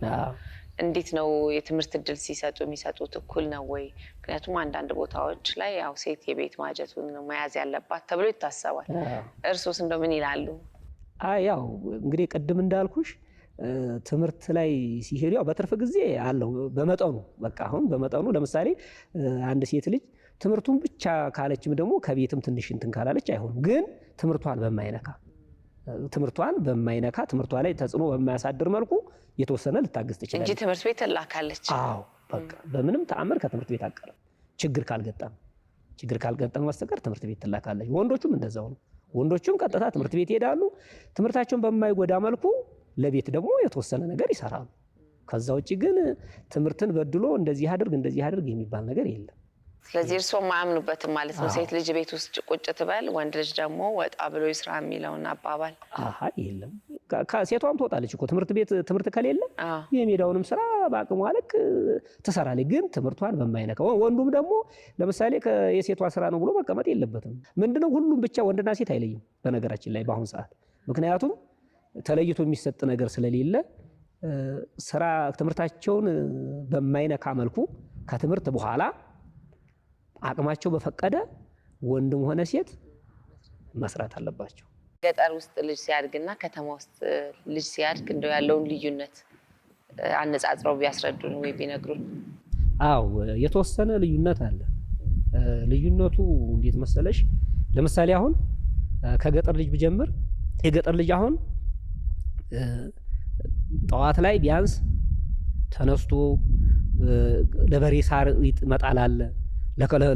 እንዴት ነው የትምህርት እድል ሲሰጡ የሚሰጡት እኩል ነው ወይ? ምክንያቱም አንዳንድ ቦታዎች ላይ ያው ሴት የቤት ማጀቱን መያዝ ያለባት ተብሎ ይታሰባል። እርሶስ እንደው ምን ይላሉ? ያው እንግዲህ ቅድም እንዳልኩሽ ትምህርት ላይ ሲሄዱ ያው በትርፍ ጊዜ አለው በመጠኑ በቃ አሁን በመጠኑ ለምሳሌ አንድ ሴት ልጅ ትምህርቱን ብቻ ካለችም ደግሞ ከቤትም ትንሽ እንትን ካላለች አይሆንም። ግን ትምህርቷን በማይነካ ትምህርቷ ላይ ተጽዕኖ በማያሳድር መልኩ የተወሰነ ልታገዝ ትችላለች እንጂ ትምህርት ቤት ትላካለች። አዎ በቃ በምንም ተአምር ከትምህርት ቤት አቀረም ችግር ካልገጠም በስተቀር ትምህርት ቤት ትላካለች። ወንዶቹም እንደዛው ነው። ወንዶቹም ቀጥታ ትምህርት ቤት ይሄዳሉ። ትምህርታቸውን በማይጎዳ መልኩ ለቤት ደግሞ የተወሰነ ነገር ይሰራሉ። ከዛ ውጪ ግን ትምህርትን በድሎ እንደዚህ አድርግ የሚባል ነገር የለም። ስለዚህ እርስዎ ማያምኑበትም ማለት ነው። ሴት ልጅ ቤት ውስጥ ቁጭ ትበል፣ ወንድ ልጅ ደግሞ ወጣ ብሎ ይስራ የሚለውን አባባል የለም። ሴቷም ትወጣለች እኮ ትምህርት ቤት ትምህርት ከሌለ የሜዳውንም ስራ በአቅሟ ልክ ትሰራለች። ግን ትምህርቷን በማይነካ ወንዱም ደግሞ ለምሳሌ የሴቷ ስራ ነው ብሎ መቀመጥ የለበትም። ምንድነው ሁሉም ብቻ ወንድና ሴት አይለይም በነገራችን ላይ በአሁን ሰዓት። ምክንያቱም ተለይቶ የሚሰጥ ነገር ስለሌለ ስራ ትምህርታቸውን በማይነካ መልኩ ከትምህርት በኋላ አቅማቸው በፈቀደ ወንድም ሆነ ሴት መስራት አለባቸው። ገጠር ውስጥ ልጅ ሲያድግና ከተማ ውስጥ ልጅ ሲያድግ እንደው ያለውን ልዩነት አነጻጽረው ቢያስረዱን ወይ ቢነግሩን። የተወሰነ ልዩነት አለ። ልዩነቱ እንዴት መሰለሽ? ለምሳሌ አሁን ከገጠር ልጅ ብጀምር የገጠር ልጅ አሁን ጠዋት ላይ ቢያንስ ተነስቶ ለበሬ ሳር መጣል አለ፣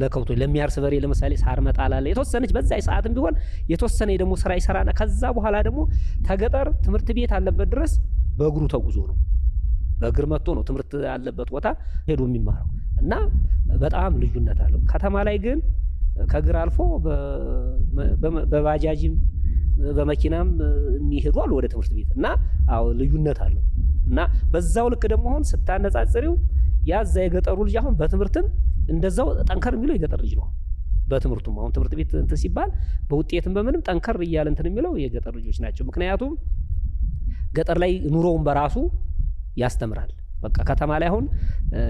ለከብቶች ለሚያርስ በሬ ለምሳሌ ሳር መጣል አለ። የተወሰነች በዛ ሰዓትም ቢሆን የተወሰነ ደግሞ ስራ ይሰራና ከዛ በኋላ ደግሞ ተገጠር ትምህርት ቤት አለበት ድረስ በእግሩ ተጉዞ ነው፣ በእግር መጥቶ ነው ትምህርት ያለበት ቦታ ሄዶ የሚማረው እና በጣም ልዩነት አለው። ከተማ ላይ ግን ከእግር አልፎ በባጃጅም በመኪናም የሚሄዱ አሉ ወደ ትምህርት ቤት እና ልዩነት አለው። እና በዛው ልክ ደግሞ አሁን ስታነጻጽሪው ያዛ የገጠሩ ልጅ አሁን በትምህርትም እንደዛው ጠንከር የሚለው የገጠር ልጅ ነው። በትምህርቱም አሁን ትምህርት ቤት እንትን ሲባል በውጤትም በምንም ጠንከር እያለ እንትን የሚለው የገጠር ልጆች ናቸው። ምክንያቱም ገጠር ላይ ኑሮውን በራሱ ያስተምራል። በቃ ከተማ ላይ አሁን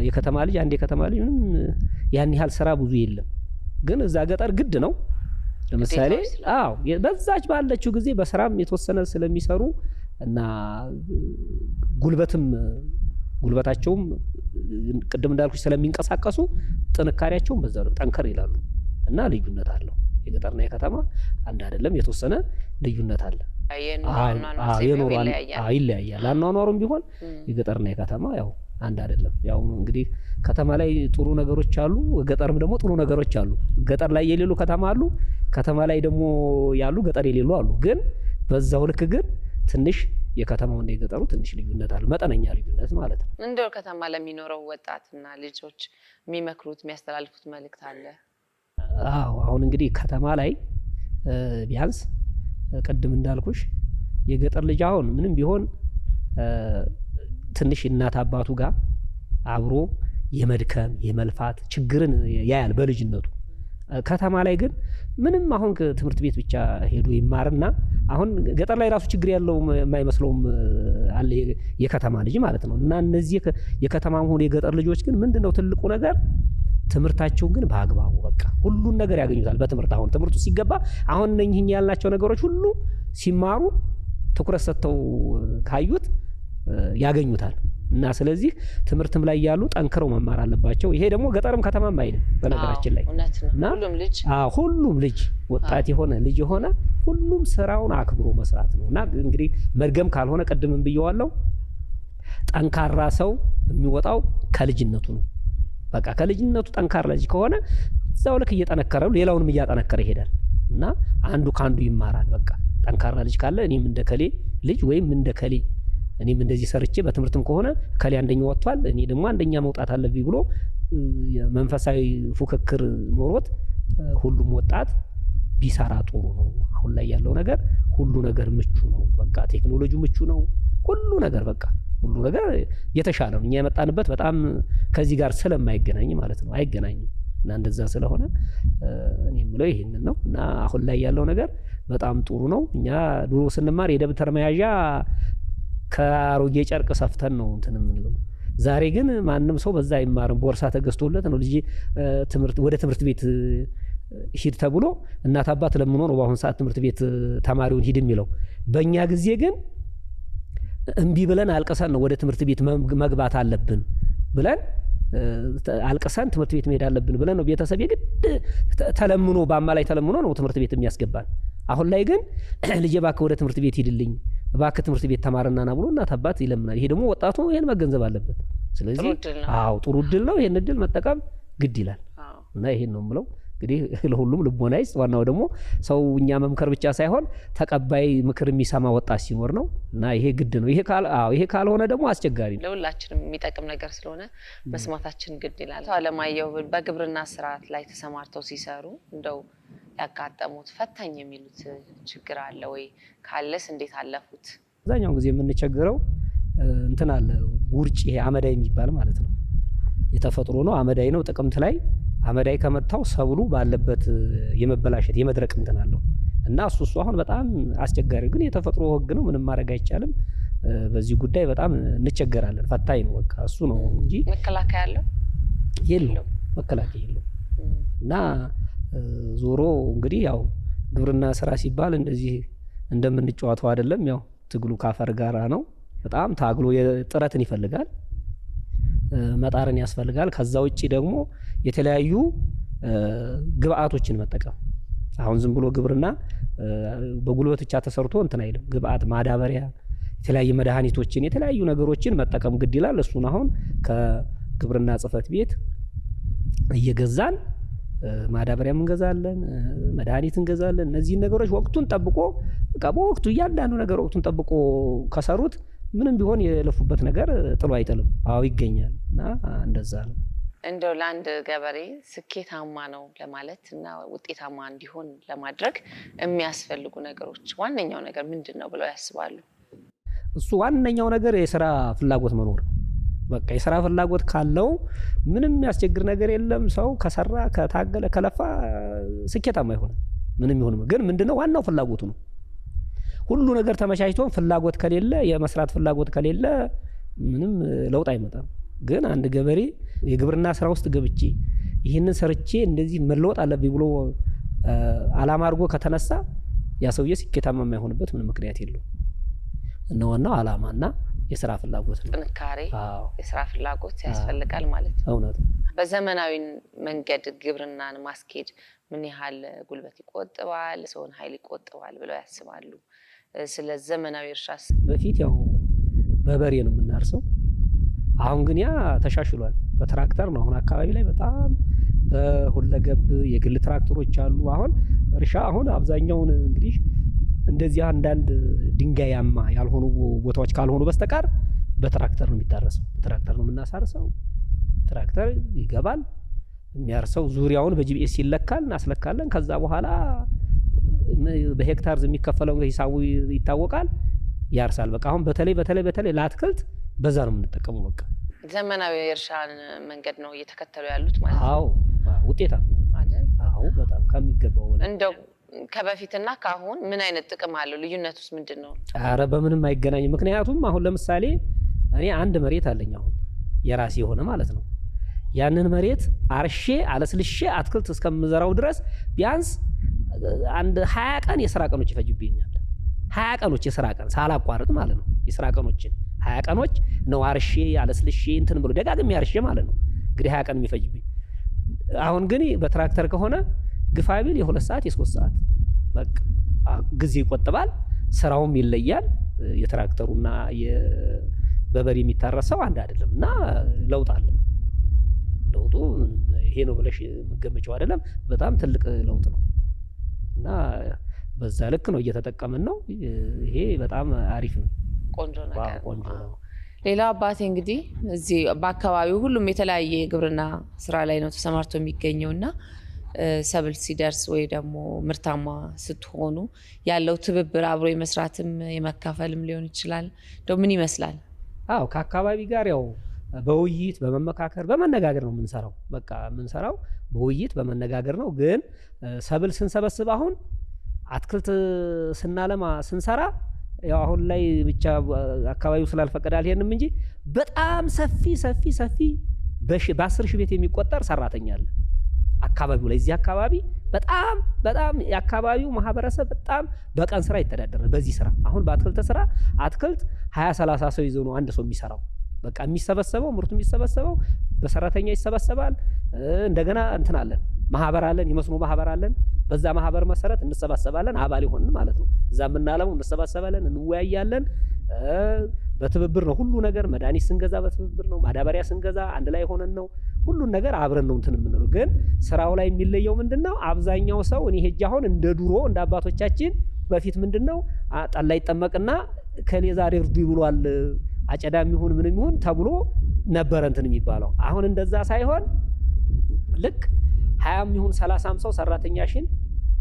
የከተማ ልጅ ምንም ያን ያህል ስራ ብዙ የለም። ግን እዛ ገጠር ግድ ነው። ለምሳሌ በዛች ባለችው ጊዜ በስራም የተወሰነ ስለሚሰሩ እና ጉልበታቸውም ቅድም እንዳልኩሽ ስለሚንቀሳቀሱ ጥንካሬያቸውም በዛው ጠንከር ይላሉ እና ልዩነት አለው። የገጠርና የከተማ አንድ አይደለም፣ የተወሰነ ልዩነት አለ። ይለያያል። አኗኗሩም ቢሆን የገጠርና የከተማ ያው አንድ አይደለም። ያው እንግዲህ ከተማ ላይ ጥሩ ነገሮች አሉ፣ ገጠርም ደግሞ ጥሩ ነገሮች አሉ። ገጠር ላይ የሌሉ ከተማ አሉ፣ ከተማ ላይ ደግሞ ያሉ ገጠር የሌሉ አሉ። ግን በዛው ልክ ግን ትንሽ የከተማውና የገጠሩ ትንሽ ልዩነት አለ፣ መጠነኛ ልዩነት ማለት ነው። እንደው ከተማ ለሚኖረው ወጣትና ልጆች የሚመክሩት የሚያስተላልፉት መልእክት አለ? አዎ አሁን እንግዲህ ከተማ ላይ ቢያንስ ቅድም እንዳልኩሽ የገጠር ልጅ አሁን ምንም ቢሆን ትንሽ እናት አባቱ ጋር አብሮ የመድከም የመልፋት ችግርን ያያል በልጅነቱ። ከተማ ላይ ግን ምንም አሁን ትምህርት ቤት ብቻ ሄዶ ይማርና አሁን ገጠር ላይ ራሱ ችግር ያለው የማይመስለውም አለ የከተማ ልጅ ማለት ነው። እና እነዚህ የከተማም ሆነ የገጠር ልጆች ግን ምንድነው ትልቁ ነገር ትምህርታቸውን ግን በአግባቡ በቃ ሁሉን ነገር ያገኙታል በትምህርት። አሁን ትምህርቱ ሲገባ አሁን እነኚህ ያልናቸው ነገሮች ሁሉ ሲማሩ ትኩረት ሰጥተው ካዩት ያገኙታል። እና ስለዚህ ትምህርትም ላይ ያሉ ጠንክረው መማር አለባቸው። ይሄ ደግሞ ገጠርም ከተማም አይደለም በነገራችን ላይ እና ሁሉም ልጅ ወጣት የሆነ ልጅ የሆነ ሁሉም ስራውን አክብሮ መስራት ነው። እና እንግዲህ መድገም ካልሆነ ቅድምም ብየዋለሁ፣ ጠንካራ ሰው የሚወጣው ከልጅነቱ ነው። በቃ ከልጅነቱ ጠንካራ ልጅ ከሆነ እዛው ልክ እየጠነከረ ሌላውንም እያጠነከረ ይሄዳል። እና አንዱ ካንዱ ይማራል። በቃ ጠንካራ ልጅ ካለ እኔም እንደ ከሌ ልጅ ወይም እንደ ከሌ እኔም እንደዚህ ሰርቼ በትምህርትም ከሆነ ከሌ አንደኛ ወጥቷል እኔ ደግሞ አንደኛ መውጣት አለብኝ ብሎ መንፈሳዊ ፉክክር ኖሮት ሁሉም ወጣት ቢሰራ ጥሩ ነው። አሁን ላይ ያለው ነገር ሁሉ ነገር ምቹ ነው። በቃ ቴክኖሎጂው ምቹ ነው። ሁሉ ነገር በቃ ሁሉ ነገር የተሻለ ነው። እኛ የመጣንበት በጣም ከዚህ ጋር ስለማይገናኝ ማለት ነው፣ አይገናኝም። እና እንደዛ ስለሆነ እኔ የምለው ይሄንን ነው። እና አሁን ላይ ያለው ነገር በጣም ጥሩ ነው። እኛ ድሮ ስንማር የደብተር መያዣ ከአሮጌ ጨርቅ ሰፍተን ነው እንትን የምንለው። ዛሬ ግን ማንም ሰው በዛ አይማርም። ቦርሳ ተገዝቶለት ነው ልጅ ወደ ትምህርት ቤት ሂድ ተብሎ እናት አባት ለምኖ ነው በአሁን ሰዓት ትምህርት ቤት ተማሪውን ሂድ የሚለው። በእኛ ጊዜ ግን እምቢ ብለን አልቀሰን ነው ወደ ትምህርት ቤት መግባት አለብን ብለን አልቀሰን ትምህርት ቤት መሄድ አለብን ብለን ነው ቤተሰብ የግድ ተለምኖ በአማላይ ተለምኖ ነው ትምህርት ቤት የሚያስገባን። አሁን ላይ ግን ልጄ እባክህ ወደ ትምህርት ቤት ሂድልኝ፣ እባክህ ትምህርት ቤት ተማርና ና ብሎ እናት አባት ይለምናል። ይሄ ደግሞ ወጣቱ ይሄን መገንዘብ አለበት። ስለዚህ ጥሩ እድል ነው፣ ይሄን እድል መጠቀም ግድ ይላል። እና ይሄን ነው የምለው። እንግዲህ ለሁሉም ልቦና ይስጥ። ዋናው ደግሞ ሰው እኛ መምከር ብቻ ሳይሆን ተቀባይ ምክር የሚሰማ ወጣት ሲኖር ነው። እና ይሄ ግድ ነው። ይሄ ካልሆነ ደግሞ አስቸጋሪ ነው። ለሁላችንም የሚጠቅም ነገር ስለሆነ መስማታችን ግድ ይላል። አለማየሁ በግብርና ስርዓት ላይ ተሰማርተው ሲሰሩ እንደው ያጋጠሙት ፈታኝ የሚሉት ችግር አለ ወይ? ካለስ እንዴት አለፉት? አብዛኛውን ጊዜ የምንቸገረው እንትን አለ ውርጭ፣ ይሄ አመዳይ የሚባል ማለት ነው። የተፈጥሮ ነው፣ አመዳይ ነው። ጥቅምት ላይ አመዳይ ከመታው ሰብሉ ባለበት የመበላሸት የመድረቅ እንትን አለው እና እሱ አሁን በጣም አስቸጋሪ፣ ግን የተፈጥሮ ህግ ነው፣ ምንም ማድረግ አይቻልም። በዚህ ጉዳይ በጣም እንቸገራለን። ፈታኝ ነው በቃ እሱ ነው እንጂ መከላከያ አለው የለው፣ መከላከያ የለው። እና ዞሮ እንግዲህ ያው ግብርና ስራ ሲባል እንደዚህ እንደምንጫወተው አይደለም። ያው ትግሉ ካፈር ጋራ ነው። በጣም ታግሎ ጥረትን ይፈልጋል፣ መጣርን ያስፈልጋል። ከዛ ውጪ ደግሞ የተለያዩ ግብአቶችን መጠቀም። አሁን ዝም ብሎ ግብርና በጉልበት ብቻ ተሰርቶ እንትን አይልም። ግብአት፣ ማዳበሪያ፣ የተለያዩ መድኃኒቶችን፣ የተለያዩ ነገሮችን መጠቀም ግድ ይላል። እሱን አሁን ከግብርና ጽሕፈት ቤት እየገዛን ማዳበሪያም እንገዛለን፣ መድኃኒት እንገዛለን። እነዚህን ነገሮች ወቅቱን ጠብቆ በቃ በወቅቱ እያንዳንዱ ነገር ወቅቱን ጠብቆ ከሰሩት ምንም ቢሆን የለፉበት ነገር ጥሎ አይጥልም። አዎ ይገኛል። እና እንደዛ ነው። እንደው ለአንድ ገበሬ ስኬታማ ነው ለማለት እና ውጤታማ እንዲሆን ለማድረግ የሚያስፈልጉ ነገሮች ዋነኛው ነገር ምንድን ነው ብለው ያስባሉ? እሱ ዋነኛው ነገር የስራ ፍላጎት መኖር ነው። በቃ የስራ ፍላጎት ካለው ምንም የሚያስቸግር ነገር የለም። ሰው ከሰራ ከታገለ ከለፋ ስኬታማ ይሆናል። ምንም ይሁን ግን ምንድነው ዋናው ፍላጎቱ ነው። ሁሉ ነገር ተመቻችቶ ፍላጎት ከሌለ የመስራት ፍላጎት ከሌለ ምንም ለውጥ አይመጣም። ግን አንድ ገበሬ የግብርና ስራ ውስጥ ገብቼ ይህንን ሰርቼ እንደዚህ መለወጥ አለብኝ ብሎ አላማ አድርጎ ከተነሳ ያ ሰውዬ ስኬታማ የማይሆንበት ምንም ምክንያት የለውም። እና ዋናው አላማና የስራ ፍላጎት ነው። ጥንካሬ፣ የስራ ፍላጎት ያስፈልጋል ማለት ነው። እውነት። በዘመናዊ መንገድ ግብርናን ማስኬድ ምን ያህል ጉልበት ይቆጥባል፣ ሰውን ኃይል ይቆጥባል ብለው ያስባሉ? ስለ ዘመናዊ እርሻስ? በፊት ያው በበሬ ነው የምናርሰው። አሁን ግን ያ ተሻሽሏል። በትራክተር ነው። አሁን አካባቢ ላይ በጣም በሁለገብ የግል ትራክተሮች አሉ። አሁን እርሻ አሁን አብዛኛውን እንግዲህ እንደዚህ አንዳንድ ድንጋያማ ያልሆኑ ቦታዎች ካልሆኑ በስተቀር በትራክተር ነው የሚታረሰው። በትራክተር ነው የምናሳርሰው። ትራክተር ይገባል የሚያርሰው ዙሪያውን በጂፒኤስ ይለካል፣ እናስለካለን። ከዛ በኋላ በሄክታር የሚከፈለው ሂሳቡ ይታወቃል፣ ያርሳል። በቃ አሁን በተለይ ለአትክልት በዛ ነው የምንጠቀመው። በቃ ዘመናዊ የእርሻን መንገድ ነው እየተከተሉ ያሉት ማለት ነው። አዎ ውጤታማ አይደል? አዎ በጣም ከሚገባው በላይ። እንደው ከበፊትና ከአሁን ምን አይነት ጥቅም አለው? ልዩነቱስ ምንድነው? ኧረ በምንም አይገናኝም። ምክንያቱም አሁን ለምሳሌ እኔ አንድ መሬት አለኝ አሁን የራሴ የሆነ ማለት ነው። ያንን መሬት አርሼ አለስልሼ አትክልት እስከምዘራው ድረስ ቢያንስ አንድ 20 ቀን የስራ ቀኖች ይፈጅብኛል። 20 ቀኖች የስራ ቀን ሳላቋርጥ ማለት ነው። የስራ ቀኖችን 20 ቀኖች ነው አርሼ አለስልሼ እንትን ብሎ ደጋግሜ አርሼ ማለት ነው። እንግዲህ 20 ቀን የሚፈጅብኝ። አሁን ግን በትራክተር ከሆነ ግፋቢል የ2 ሰዓት የ3 ሰዓት በቃ ጊዜ ይቆጥባል። ስራውም ይለያል። የትራክተሩና በበሬ የሚታረሰው አንድ አይደለም እና ለውጥ አለ። ለውጡ ይሄ ነው ብለሽ የምትገምጪው አይደለም። በጣም ትልቅ ለውጥ ነው እና በዛ ልክ ነው እየተጠቀምን ነው። ይሄ በጣም አሪፍ ነው። ቆንጆ ነገር ቆንጆ ነው። ሌላ አባቴ እንግዲህ እዚህ በአካባቢው ሁሉም የተለያየ ግብርና ስራ ላይ ነው ተሰማርቶ የሚገኘውና ሰብል ሲደርስ ወይ ደግሞ ምርታማ ስትሆኑ ያለው ትብብር አብሮ የመስራትም የመካፈልም ሊሆን ይችላል። እንደው ምን ይመስላል? አዎ ከአካባቢ ጋር ያው በውይይት በመመካከር በመነጋገር ነው የምንሰራው። በቃ የምንሰራው በውይይት በመነጋገር ነው። ግን ሰብል ስንሰበስብ አሁን አትክልት ስናለማ ስንሰራ ያው አሁን ላይ ብቻ አካባቢው ስላልፈቀደ አልሄድንም እንጂ በጣም ሰፊ በ10 ሺህ ቤት የሚቆጠር ሰራተኛ አለ አካባቢው ላይ። እዚህ አካባቢ በጣም የአካባቢው ማህበረሰብ በጣም በቀን ስራ ይተዳደራል በዚህ ስራ። አሁን በአትክልት ስራ አትክልት 20-30 ሰው ይዞ ነው አንድ ሰው የሚሰራው። በቃ የሚሰበሰበው ምርቱ የሚሰበሰበው በሰራተኛ ይሰበሰባል። እንደገና እንትን አለን ማህበር አለን፣ የመስኖ ማህበር አለን። በዛ ማህበር መሰረት እንሰባሰባለን። አባል ይሆንን ማለት ነው። እዛ የምናለመው እንሰባሰባለን፣ እንወያያለን። በትብብር ነው ሁሉ ነገር። መድኃኒት ስንገዛ በትብብር ነው። ማዳበሪያ ስንገዛ አንድ ላይ ሆነን ነው። ሁሉን ነገር አብረን ነው እንትን የምንለው። ግን ስራው ላይ የሚለየው ምንድነው? አብዛኛው ሰው እኔ ሄጄ አሁን እንደ ድሮ እንደ አባቶቻችን በፊት ምንድነው ጠላ ይጠመቅና ከሌ ዛሬ እርዱ ይብሏል አጨዳም ይሁን ምንም ይሁን ተብሎ ነበር እንትን የሚባለው። አሁን እንደዛ ሳይሆን ልክ 20 ይሁን 30 ሰው ሰራተኛሽን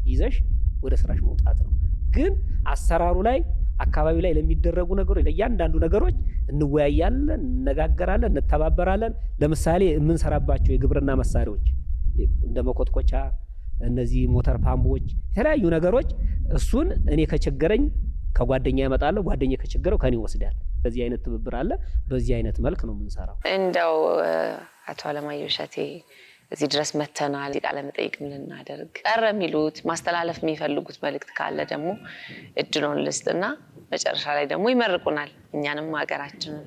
ይዘሽ ወደ ስራሽ መውጣት ነው። ግን አሰራሩ ላይ አካባቢ ላይ ለሚደረጉ ነገሮች ለእያንዳንዱ ነገሮች እንወያያለን፣ እንነጋገራለን፣ እንተባበራለን። ለምሳሌ የምንሰራባቸው የግብርና መሳሪያዎች እንደ መኮትኮቻ፣ እነዚህ ሞተር ፓምፖች፣ የተለያዩ ነገሮች እሱን እኔ ከቸገረኝ ከጓደኛ ያመጣለሁ፣ ጓደኛ ከቸገረው ከኔ ይወስዳል። በዚህ አይነት ትብብር አለ። በዚህ አይነት መልክ ነው የምንሰራው። እንደው አቶ አለማየሁ እሸቴ እዚህ ድረስ መተናል። ቃለ መጠይቅም ልናደርግ ቀረ የሚሉት ማስተላለፍ የሚፈልጉት መልእክት ካለ ደግሞ እድሉን ልስጥና መጨረሻ ላይ ደግሞ ይመርቁናል። እኛንም ሀገራችንን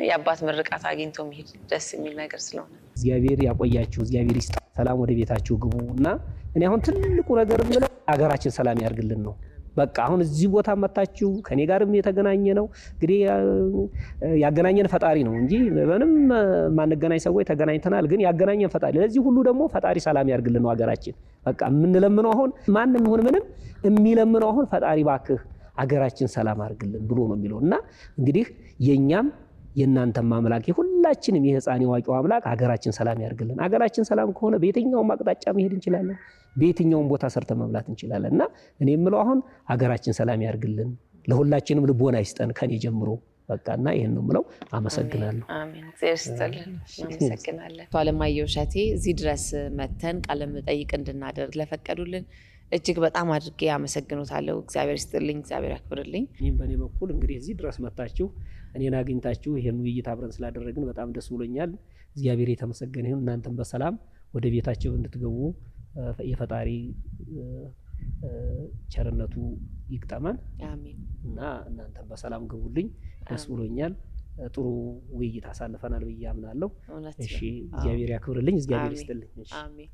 የአባት ምርቃት አግኝቶ መሄድ ደስ የሚል ነገር ስለሆነ እግዚአብሔር ያቆያችሁ፣ እግዚአብሔር ይስጥ። ሰላም ወደ ቤታችሁ ግቡ እና እኔ አሁን ትልቁ ነገር የምለው ሀገራችን ሰላም ያርግልን ነው። በቃ አሁን እዚህ ቦታ መጣችሁ ከኔ ጋርም የተገናኘ ነው። እንግዲህ ያገናኘን ፈጣሪ ነው እንጂ ምንም ማንገናኝ ሰዎች ተገናኝተናል። ግን ያገናኘን ፈጣሪ። ለዚህ ሁሉ ደግሞ ፈጣሪ ሰላም ያርግልን ነው ሀገራችን። በቃ የምንለምነው አሁን ማንም ይሁን ምንም የሚለምነው አሁን ፈጣሪ ባክህ ሀገራችን ሰላም አርግልን ብሎ ነው የሚለው እና እንግዲህ የኛም የእናንተም አምላክ የሁላችንም የህፃን የዋቂው አምላክ ሀገራችን ሰላም ያርግልን። ሀገራችን ሰላም ከሆነ በየትኛውም አቅጣጫ መሄድ እንችላለን፣ በየትኛውም ቦታ ሰርተን መብላት እንችላለን እና እኔ የምለው አሁን ሀገራችን ሰላም ያርግልን፣ ለሁላችንም ልቦና ይስጠን ከኔ ጀምሮ በቃ እና ይሄን ነው የምለው። አመሰግናለሁ። አሜን። እግዚአብሔር ይስጥልን። አመሰግናለን። አቶ አለማየሁ እሸቴ እዚህ ድረስ መተን ቃለ መጠይቅ እንድናደርግ ለፈቀዱልን እጅግ በጣም አድርጌ አመሰግኖታለሁ። እግዚአብሔር ይስጥልኝ፣ እግዚአብሔር ያክብርልኝ። እኔም በእኔ በኩል እንግዲህ እዚህ ድረስ መጣችሁ እኔን አግኝታችሁ ይሄን ውይይት አብረን ስላደረግን በጣም ደስ ብሎኛል። እግዚአብሔር የተመሰገነ ይሁን። እናንተም በሰላም ወደ ቤታችሁ እንድትገቡ የፈጣሪ ቸርነቱ ይግጠመን። አሜን። እና እናንተም በሰላም ግቡልኝ። ደስ ብሎኛል። ጥሩ ውይይት አሳልፈናል ብዬ አምናለሁ። እሺ እግዚአብሔር ያክብርልኝ፣ እግዚአብሔር ይስጥልኝ። አሜን።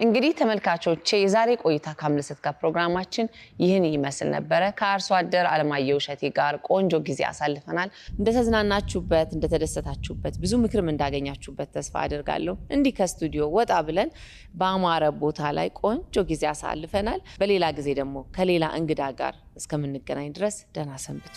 እንግዲህ ተመልካቾቼ የዛሬ ቆይታ ከአምለሰት ጋር ፕሮግራማችን ይህን ይመስል ነበረ። ከአርሶ አደር አለማየሁ እሸቴ ጋር ቆንጆ ጊዜ አሳልፈናል። እንደተዝናናችሁበት፣ እንደተደሰታችሁበት፣ ብዙ ምክርም እንዳገኛችሁበት ተስፋ አደርጋለሁ። እንዲህ ከስቱዲዮ ወጣ ብለን በአማረ ቦታ ላይ ቆንጆ ጊዜ አሳልፈናል። በሌላ ጊዜ ደግሞ ከሌላ እንግዳ ጋር እስከምንገናኝ ድረስ ደህና ሰንብቱ።